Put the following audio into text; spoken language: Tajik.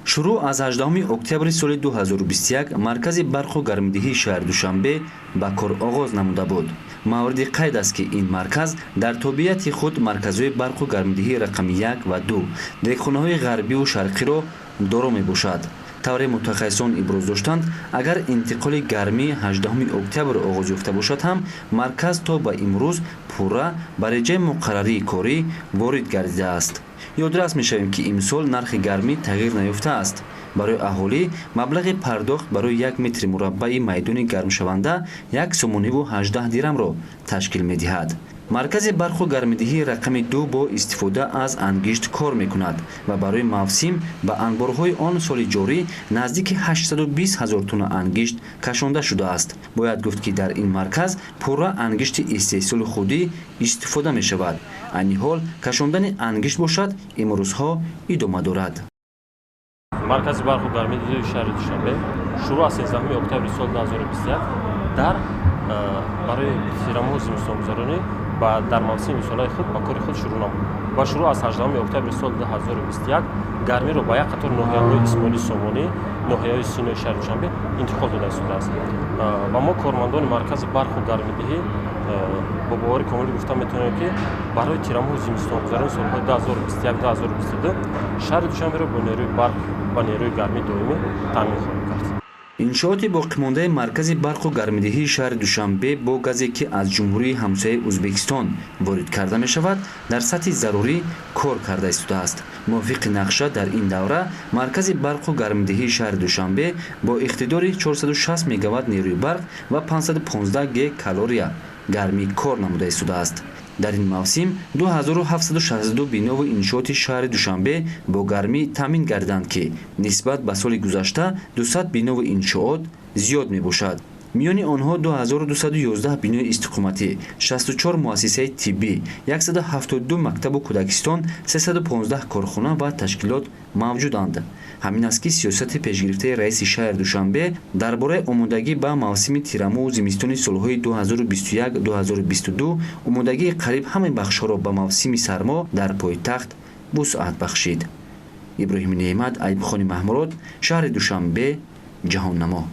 шуруъ аз 18 октябри соли 2021 маркази барқу гармидиҳии шаҳри Душанбе ба кор оғоз намуда буд. Мавриди қайд аст ки ин марказ дар тобияти худ марказҳои барқу гармидиҳии рақами 1 ва 2 дерхонаҳои ғарбиву шарқиро доро мебошад. тавре мутахассисон иброз доштанд, агар интиқоли гармӣ 18 октябр оғоз ёфта бошад ҳам марказ то ба имрӯз пурра ба реҷаи муқаррарии корӣ ворид гардидааст. ёдрас мешавем ки имсол нархи гармӣ тағйир наёфтааст. барои аҳолӣ маблағи пардохт барои 1 метри мураббаи майдони гармшаванда 1 сомониву 18 дирҳамро ташкил медиҳад. маркази барқу гармидиҳии рақами 2 бо истифода аз ангишт кор мекунад ва барои мавсим ба анборҳои он соли ҷорӣ наздики 820 000 тонна ангишт кашонда шудааст. бояд гуфт ки дар ин марказ пурра ангишти истеҳсоли худӣ истифода мешавад. айни ҳол кашондани ангишт бошад имрӯзҳо идома дорад. маркази барқу гармидиҳии шаҳри Душанбе шуруъ аз 13 октябри соли 2021 дар барои тирамоҳу зимистонгузаронӣ дар мавсими солаи худ ба кори худ шуруъ намуд. Ба шуруъ аз 18 октябри соли 2021 гармиро ба як қатор ноҳияҳои Исмоили Сомонӣ, ноҳияҳои Синои шаҳри Душанбе интиқол дода истодааст. ва мо кормандони маркази барқу гармидиҳӣ бо бовари комилӣ гуфта метавонем ки барои тирамоҳу зимистонгузарони солҳои 2021-2022 шаҳри Душанберо бо нерӯи барқ ва нерӯи гармии доимӣ таъмин хоҳем кард. иншооти боқимондаи маркази барқу гармидиҳии шаҳри Душанбе бо газе ки аз ҷумҳурии ҳамсояи Ӯзбекистон ворид карда мешавад дар сатҳи зарурӣ кор карда истодааст. мувофиқи нақша дар ин давра маркази барқу гармидиҳии шаҳри Душанбе бо иқтидори 460 мегаватт нерӯи барқ ва 515 г калория гармӣ кор намуда истодааст. дар ин мавсим 2762 бинову иншооти шаҳри Душанбе бо гармӣ таъмин гардиданд ки нисбат ба соли гузашта 200 бинову иншоот зиёд мебошад. миёни онҳо 2211 бинои истиқоматӣ, 64 муассисаи тиббӣ, 172 мактабу кӯдакистон, 315 корхона ва ташкилот мавҷуданд. ҳамин аст ки сиёсати пешгирифтаи раиси шаҳри Душанбе дар бораи омодагӣ ба мавсими тирамоҳу зимистони солҳои 2021-2022 омодагии қариб ҳамаи бахшҳоро ба мавсими сармо дар пойтахт вусъат бахшид. иброҳими Неъмат, Айбхони Маҳмурод, шаҳри Душанбе, ҷаҳоннамо.